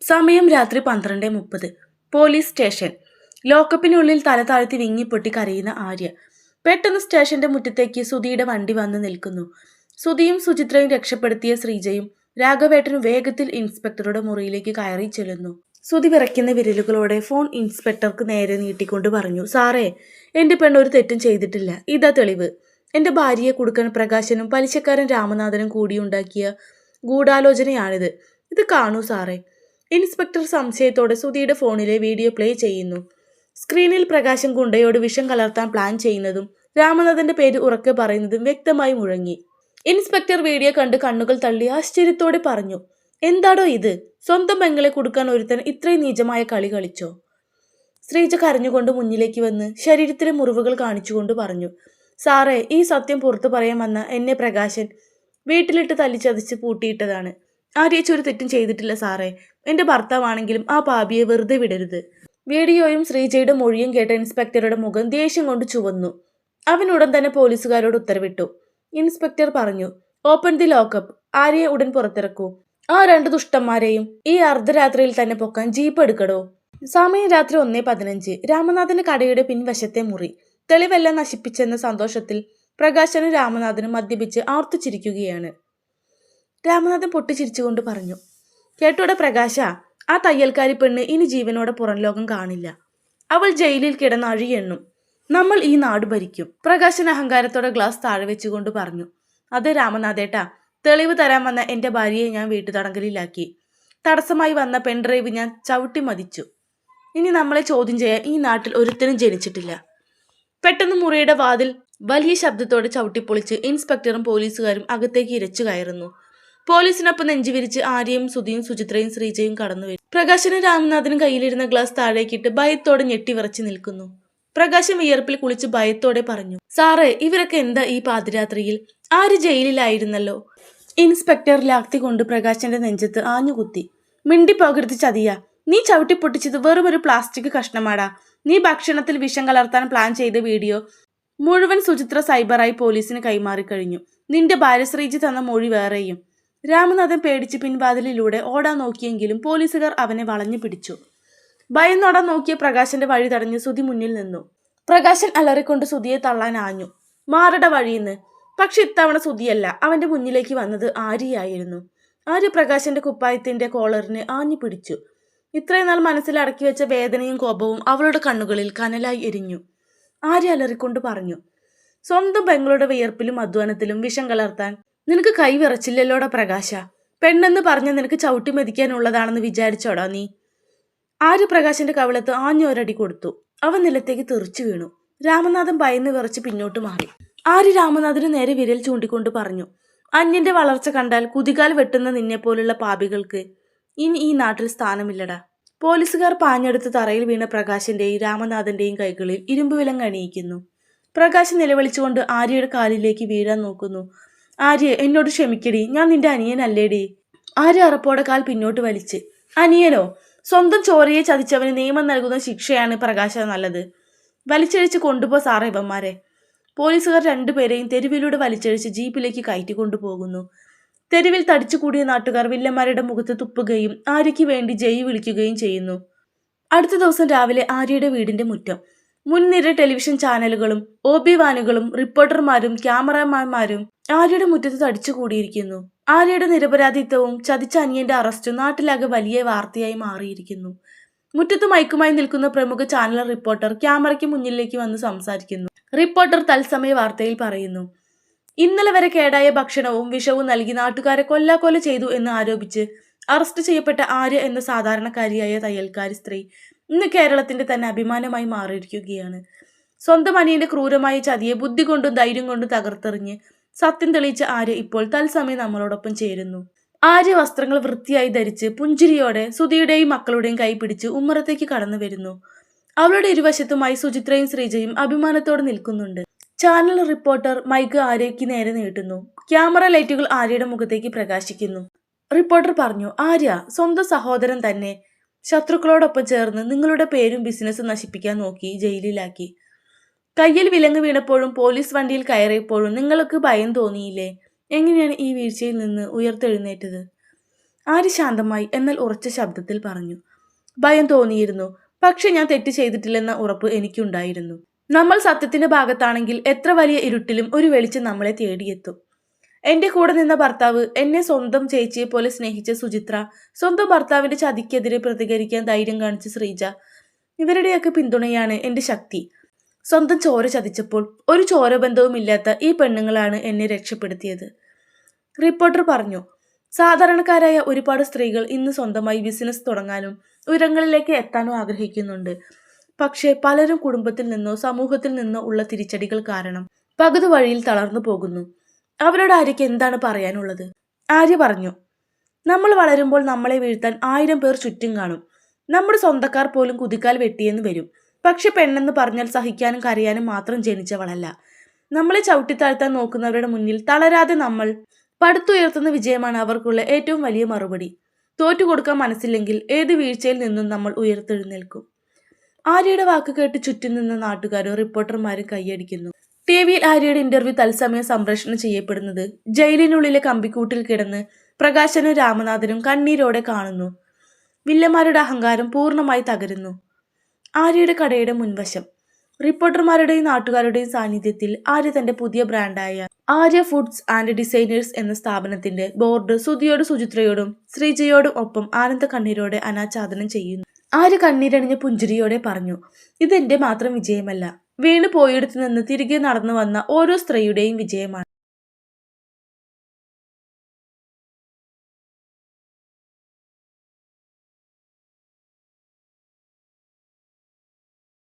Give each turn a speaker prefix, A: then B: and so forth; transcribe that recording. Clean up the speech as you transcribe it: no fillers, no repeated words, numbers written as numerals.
A: സമയം രാത്രി 12:30. Police station. ലോക്കപ്പിനുള്ളിൽ തല താഴ്ത്തി വിങ്ങിപ്പൊട്ടി കരയുന്ന ആര്യ. പെട്ടെന്ന് സ്റ്റേഷന്റെ മുറ്റത്തേക്ക് സുധിയുടെ വണ്ടി വന്ന് നിൽക്കുന്നു. സുധിയും സുചിത്രയും രക്ഷപ്പെടുത്തിയ ശ്രീജയും രാഘവേട്ടനും വേഗത്തിൽ ഇൻസ്പെക്ടറുടെ മുറിയിലേക്ക് കയറി ചെല്ലുന്നു. സുധി വിറയ്ക്കുന്ന വിരലുകളോടെ ഫോൺ ഇൻസ്പെക്ടർക്ക് നേരെ നീട്ടിക്കൊണ്ട് പറഞ്ഞു, സാറേ, എന്റെ പെണ്ണൊരു തെറ്റും ചെയ്തിട്ടില്ല. ഇതാ തെളിവ്. എന്റെ ഭാര്യയെ കുടുക്കാൻ പ്രകാശനും പലിശക്കാരൻ രാമനാഥനും കൂടിയുണ്ടാക്കിയ ഗൂഢാലോചനയാണിത്. ഇത് കാണൂ സാറേ. ഇൻസ്പെക്ടർ സംശയത്തോടെ സുധിയുടെ ഫോണിലെ വീഡിയോ പ്ലേ ചെയ്യുന്നു. സ്ക്രീനിൽ പ്രകാശൻ ഗുണ്ടയോട് വിഷം കലർത്താൻ പ്ലാൻ ചെയ്യുന്നതും രാമനാഥന്റെ പേര് ഉറക്കെ പറയുന്നതും വ്യക്തമായി മുഴങ്ങി. ഇൻസ്പെക്ടർ വീഡിയോ കണ്ട് കണ്ണുകൾ തള്ളി ആശ്ചര്യത്തോടെ പറഞ്ഞു, എന്താടോ ഇത്? സ്വന്തം പെങ്ങളെ കൊടുക്കാൻ ഒരുത്തൻ ഇത്രയും നീചമായ കളി കളിച്ചോ? ശ്രീജ കരഞ്ഞുകൊണ്ട് മുന്നിലേക്ക് വന്ന് ശരീരത്തിലെ മുറിവുകൾ കാണിച്ചുകൊണ്ട് പറഞ്ഞു, സാറേ, ഈ സത്യം പുറത്തു പറയാൻ വന്ന എന്നെ പ്രകാശൻ വീട്ടിലിട്ട് തല്ലിച്ചതച്ച് പൂട്ടിയിട്ടതാണ്. ആര്യേച്ചി ഒരു തെറ്റും ചെയ്തിട്ടില്ല സാറേ. എന്റെ ഭർത്താവാണെങ്കിലും ആ പാപിയെ വെറുതെ വിടരുത്. വീഡിയോയും ശ്രീജയുടെ മൊഴിയും കേട്ട ഇൻസ്പെക്ടറുടെ മുഖം ദേഷ്യം കൊണ്ട് ചുവന്നു. അവൻ ഉടൻ തന്നെ പോലീസുകാരോട് ഉത്തരവിട്ടു. ഇൻസ്പെക്ടർ പറഞ്ഞു, ഓപ്പൺ ദി ലോക്കപ്പ്. ആര്യയെ ഉടൻ പുറത്തിറക്കൂ. ആ 2 ദുഷ്ടന്മാരെയും ഈ അർദ്ധരാത്രിയിൽ തന്നെ പൊക്കാൻ ജീപ്പ് എടുക്കടോ. സമയം രാത്രി 1:15. രാമനാഥന്റെ കടയുടെ പിൻവശത്തെ മുറി. തെളിവെല്ലാം നശിപ്പിച്ചെന്ന സന്തോഷത്തിൽ പ്രകാശനും രാമനാഥനും മദ്യപിച്ച് ആർത്തുചിരിക്കുകയാണ്. രാമനാഥൻ പൊട്ടിച്ചിരിച്ചുകൊണ്ട് പറഞ്ഞു, കേട്ടോടെ പ്രകാശ, ആ തയ്യൽക്കാരി പെണ്ണ് ഇനി ജീവനോടെ പുറം ലോകം കാണില്ല. അവൾ ജയിലിൽ കിടന്ന് അഴിയെണ്ണും. നമ്മൾ ഈ നാട് ഭരിക്കും. പ്രകാശൻ അഹങ്കാരത്തോടെ ഗ്ലാസ് താഴെ വെച്ചുകൊണ്ട് പറഞ്ഞു, അതെ രാമനാഥേട്ടാ, തെളിവ് തരാൻ വന്ന എന്റെ ഭാര്യയെ ഞാൻ വീട്ടുതടങ്കലിലാക്കി. തടസ്സമായി വന്ന പെൺഡ്രൈവ് ഞാൻ ചവിട്ടി മതിച്ചു. ഇനി നമ്മളെ ചോദ്യം ചെയ്യാൻ ഈ നാട്ടിൽ ഒരുത്തനും ജനിച്ചിട്ടില്ല. പെട്ടെന്ന് മുറിയുടെ വാതിൽ വലിയ ശബ്ദത്തോടെ ചവിട്ടിപ്പൊളിച്ച് ഇൻസ്പെക്ടറും പോലീസുകാരും അകത്തേക്ക് ഇരച്ചു കയറുന്നു. പോലീസിനൊപ്പം നെഞ്ചുവിരിച്ച് ആര്യയും സുധിയും സുചിത്രയും ശ്രീജയും കടന്നുവരും. പ്രകാശനും രാമനാഥനും കയ്യിലിരുന്ന ഗ്ലാസ് താഴേക്കിട്ട് ഭയത്തോടെ ഞെട്ടിവിറച്ചു നിൽക്കുന്നു. പ്രകാശൻ വിയർപ്പിൽ കുളിച്ച് ഭയത്തോടെ പറഞ്ഞു, സാറേ, ഇവരൊക്കെ എന്താ ഈ പാതിരാത്രിയിൽ? ആര് ജയിലിലായിരുന്നല്ലോ. ഇൻസ്പെക്ടർ ലാത്തി കൊണ്ട് പ്രകാശന്റെ നെഞ്ചത്ത് ആഞ്ഞുകുത്തി. മിണ്ടി പോകരുത് ചതിയ. നീ ചവിട്ടിപ്പൊട്ടിച്ചത് വെറും ഒരു പ്ലാസ്റ്റിക് കഷ്ണമാടാ. നീ ഭക്ഷണത്തിൽ വിഷം കലർത്താൻ പ്ലാൻ ചെയ്ത വീഡിയോ മുഴുവൻ സുചിത്ര സൈബറായി പോലീസിന് കൈമാറിക്കഴിഞ്ഞു. നിന്റെ ഭാര്യ ശ്രീജി തന്ന മൊഴി വേറെയും. രാമനാഥൻ പേടിച്ച് പിൻവാതിലിലൂടെ ഓടാൻ നോക്കിയെങ്കിലും പോലീസുകാർ അവനെ വളഞ്ഞു പിടിച്ചു. ഭയന്നോടാൻ നോക്കിയ പ്രകാശന്റെ വഴി തടഞ്ഞ് സുധി മുന്നിൽ നിന്നു. പ്രകാശൻ അലറിക്കൊണ്ട് സുധിയെ തള്ളാൻ ആഞ്ഞു. മാറട വഴിയെന്ന്. പക്ഷെ ഇത്തവണ സുധിയല്ല, അവന്റെ മുന്നിലേക്ക് വന്നത് ആര്യയായിരുന്നു. ആര്യ പ്രകാശന്റെ കുപ്പായത്തിന്റെ കോളറിന് ആഞ്ഞു പിടിച്ചു. ഇത്രയും നാൾ മനസ്സിൽ അടക്കി വെച്ച വേദനയും കോപവും അവളുടെ കണ്ണുകളിൽ കനലായി എരിഞ്ഞു. ആര്യ അലറിക്കൊണ്ട് പറഞ്ഞു, സ്വന്തം പെങ്ങളുടെ വിയർപ്പിലും അധ്വാനത്തിലും വിഷം കലർത്താൻ നിനക്ക് കൈ വിറച്ചില്ലല്ലോടാ പ്രകാശ. പെണ്ണെന്ന് പറഞ്ഞ നിനക്ക് ചവിട്ടി മെതിക്കാനുള്ളതാണെന്ന് വിചാരിച്ചോടാ നീ. ആര്യ പ്രകാശന്റെ കവിളത്ത് ആഞ്ഞൊരടി കൊടുത്തു. അവൻ നിലത്തേക്ക് തെറിച്ചു വീണു. രാമനാഥൻ ഭയന്ന് വിറച്ച് പിന്നോട്ട് മാറി. ആര്യ രാമനാഥന് നേരെ വിരൽ ചൂണ്ടിക്കൊണ്ട് പറഞ്ഞു, അന്യന്റെ വളർച്ച കണ്ടാൽ കുതികാൽ വെട്ടുന്ന നിന്നെപ്പോലുള്ള പാപികൾക്ക് ഇനി ഈ നാട്ടിൽ സ്ഥാനമില്ലടാ. പോലീസുകാർ പാഞ്ഞെടുത്ത് തറയിൽ വീണ പ്രകാശന്റെയും രാമനാഥന്റെയും കൈകളിൽ ഇരുമ്പ് വിലങ്ങ് അണിയിക്കുന്നു. പ്രകാശൻ നിലവിളിച്ചുകൊണ്ട് ആര്യയുടെ കാലിലേക്ക് വീഴാൻ നോക്കുന്നു. ആര്യ, എന്നോട് ക്ഷമിക്കടി, ഞാൻ നിന്റെ അനിയനല്ലേടി. ആര്യ അറപ്പോടെ കാൽ പിന്നോട്ട് വലിച്ച്, അനിയനോ? സ്വന്തം ചോരയെ ചതിച്ചവന് നിയമം നൽകുന്ന ശിക്ഷയാണ് പ്രകാശ നല്ലത്. വലിച്ചഴിച്ച് കൊണ്ടുപോ സാറേ ഇവന്മാരെ. പോലീസുകാർ 2 പേരെയും തെരുവിലൂടെ വലിച്ചഴിച്ച് ജീപ്പിലേക്ക് കയറ്റിക്കൊണ്ടുപോകുന്നു. തെരുവിൽ തടിച്ചുകൂടിയ നാട്ടുകാർ വില്ലന്മാരുടെ മുഖത്ത് തുപ്പുകയും ആര്യയ്ക്ക് വേണ്ടി ജയ് വിളിക്കുകയും ചെയ്യുന്നു. അടുത്ത ദിവസം രാവിലെ ആര്യയുടെ വീടിന്റെ മുറ്റം. മുൻനിര ടെലിവിഷൻ ചാനലുകളും OB വാനുകളും റിപ്പോർട്ടർമാരും ക്യാമറമാന്മാരും ആര്യയുടെ മുറ്റത്ത് തടിച്ചുകൂടിയിരിക്കുന്നു. ആര്യയുടെ നിരപരാധിത്വവും ചതിച്ച അനിയന്റെ അറസ്റ്റും നാട്ടിലാകെ വലിയ വാർത്തയായി മാറിയിരിക്കുന്നു. മുറ്റത്ത് മൈക്കുമായി നിൽക്കുന്ന പ്രമുഖ ചാനൽ റിപ്പോർട്ടർ ക്യാമറയ്ക്ക് മുന്നിലേക്ക് വന്ന് സംസാരിക്കുന്നു. റിപ്പോർട്ടർ തത്സമയ വാർത്തയിൽ പറയുന്നു, ഇന്നലെ വരെ കേടായ ഭക്ഷണവും വിഷവും നൽകി നാട്ടുകാരെ കൊല്ലാക്കൊല ചെയ്തു എന്ന് ആരോപിച്ച് അറസ്റ്റ് ചെയ്യപ്പെട്ട ആര്യ എന്ന സാധാരണക്കാരിയായ തയ്യൽക്കാരി സ്ത്രീ ഇന്ന് കേരളത്തിന്റെ തന്നെ അഭിമാനമായി മാറിയിരിക്കുകയാണ്. സ്വന്തം അനിയന്റെ ക്രൂരമായ ചതിയെ ബുദ്ധി കൊണ്ടും ധൈര്യം കൊണ്ടും തകർത്തെറിഞ്ഞ് സത്യം തെളിയിച്ച ആര്യ ഇപ്പോൾ തത്സമയം നമ്മളോടൊപ്പം ചേരുന്നു. ആര്യ വസ്ത്രങ്ങൾ വൃത്തിയായി ധരിച്ച് പുഞ്ചിരിയോടെ സുധിയുടെയും മക്കളുടെയും കൈ പിടിച്ച് ഉമ്മറത്തേക്ക് കടന്നു വരുന്നു. അവളുടെ ഇരുവശത്തുമായി സുചിത്രയും ശ്രീജയും അഭിമാനത്തോടെ നിൽക്കുന്നുണ്ട്. ചാനൽ റിപ്പോർട്ടർ മൈക്ക് ആര്യയ്ക്ക് നേരെ നീട്ടുന്നു. ക്യാമറ ലൈറ്റുകൾ ആര്യയുടെ മുഖത്തേക്ക് പ്രകാശിക്കുന്നു. റിപ്പോർട്ടർ പറഞ്ഞു, ആര്യ, സ്വന്തം സഹോദരൻ തന്നെ ശത്രുക്കളോടൊപ്പം ചേർന്ന് നിങ്ങളുടെ പേരും ബിസിനസ്സും നശിപ്പിക്കാൻ നോക്കി ജയിലിലാക്കി. കയ്യിൽ വിലങ്ങ് വീണപ്പോഴും പോലീസ് വണ്ടിയിൽ കയറിയപ്പോഴും നിങ്ങൾക്ക് ഭയം തോന്നിയില്ലേ? എങ്ങനെയാണ് ഈ വീഴ്ചയിൽ നിന്ന് ഉയർത്തെഴുന്നേറ്റത്? ആര്യ ശാന്തമായി എന്നാൽ ഉറച്ച ശബ്ദത്തിൽ പറഞ്ഞു. ഭയം തോന്നിയിരുന്നു. പക്ഷെ ഞാൻ തെറ്റ് ചെയ്തിട്ടില്ലെന്ന ഉറപ്പ് എനിക്കുണ്ടായിരുന്നു. നമ്മൾ സത്യത്തിന്റെ ഭാഗത്താണെങ്കിൽ എത്ര വലിയ ഇരുട്ടിലും ഒരു വെളിച്ചം നമ്മളെ തേടിയെത്തും. എന്റെ കൂടെ നിന്ന ഭർത്താവ്, എന്നെ സ്വന്തം ചേച്ചിയെ പോലെ സ്നേഹിച്ച സുചിത്ര, സ്വന്തം ഭർത്താവിന്റെ ചതിക്കെതിരെ പ്രതികരിക്കാൻ ധൈര്യം കാണിച്ച ശ്രീജ, ഇവരുടെയൊക്കെ പിന്തുണയാണ് എന്റെ ശക്തി. സ്വന്തം ചോര ചതിച്ചപ്പോൾ ഒരു ചോരബന്ധവുമില്ലാത്ത ഈ പെണ്ണുങ്ങളാണ് എന്നെ രക്ഷപ്പെടുത്തിയത്. റിപ്പോർട്ടർ പറഞ്ഞു. സാധാരണക്കാരായ ഒരുപാട് സ്ത്രീകൾ ഇന്ന് സ്വന്തമായി ബിസിനസ് തുടങ്ങാനും ഉയരങ്ങളിലേക്ക് എത്താനും ആഗ്രഹിക്കുന്നുണ്ട്. പക്ഷേ പലരും കുടുംബത്തിൽ നിന്നോ സമൂഹത്തിൽ നിന്നോ ഉള്ള തിരിച്ചടികൾ കാരണം പകുതി വഴിയിൽ തളർന്നു പോകുന്നു. അവരോട് ആര്യയ്ക്ക് എന്താണ് പറയാനുള്ളത്? ആര്യ പറഞ്ഞു. നമ്മൾ വളരുമ്പോൾ നമ്മളെ വീഴ്ത്താൻ 1000 പേർ ചുറ്റും കാണും. നമ്മുടെ സ്വന്തക്കാർ പോലും കുതിക്കാൽ വെട്ടിയെന്ന് വരും. പക്ഷെ പെണ്ണെന്ന് പറഞ്ഞാൽ സഹിക്കാനും കരയാനും മാത്രം ജനിച്ചവളല്ല. നമ്മളെ ചവിട്ടിത്താഴ്ത്താൻ നോക്കുന്നവരുടെ മുന്നിൽ തളരാതെ നമ്മൾ പടുത്തുയർത്തുന്ന വിജയമാണ് അവർക്കുള്ള ഏറ്റവും വലിയ മറുപടി. തോറ്റുകൊടുക്കാൻ മനസ്സില്ലെങ്കിൽ ഏത് വീഴ്ചയിൽ നിന്നും നമ്മൾ ഉയർത്തെഴുന്നേൽക്കും. ആര്യയുടെ വാക്ക് കേട്ട് ചുറ്റും നിന്ന നാട്ടുകാരും റിപ്പോർട്ടർമാരും കൈയടിക്കുന്നു. ടിവിയിൽ ആര്യയുടെ ഇന്റർവ്യൂ തത്സമയം സംപ്രേഷണം ചെയ്യപ്പെടുന്നത് ജയിലിനുള്ളിലെ കമ്പിക്കൂട്ടിൽ കിടന്ന് പ്രകാശനും രാമനാഥനും കണ്ണീരോടെ കാണുന്നു. വില്ലന്മാരുടെ അഹങ്കാരം പൂർണ്ണമായി തകരുന്നു. ആര്യയുടെ കടയുടെ മുൻവശം. റിപ്പോർട്ടർമാരുടെയും നാട്ടുകാരുടെയും സാന്നിധ്യത്തിൽ ആര്യ തന്റെ പുതിയ ബ്രാൻഡായ ആര്യ ഫുഡ്സ് ആൻഡ് ഡിസൈനേഴ്സ് എന്ന സ്ഥാപനത്തിന്റെ ബോർഡ് സുധിയോടും സുചിത്രയോടും ശ്രീജയോടും ഒപ്പം ആനന്ദ കണ്ണീരോടെ അനാച്ഛാദനം ചെയ്യുന്നു. ആര്യ കണ്ണീരണിഞ്ഞ പുഞ്ചിരിയോടെ പറഞ്ഞു. ഇതെന്റെ മാത്രം വിജയമല്ല, വീണു പോയിടത്തു നിന്ന് തിരികെ നടന്നു വന്ന ഓരോ സ്ത്രീയുടെയും വിജയമാണ്.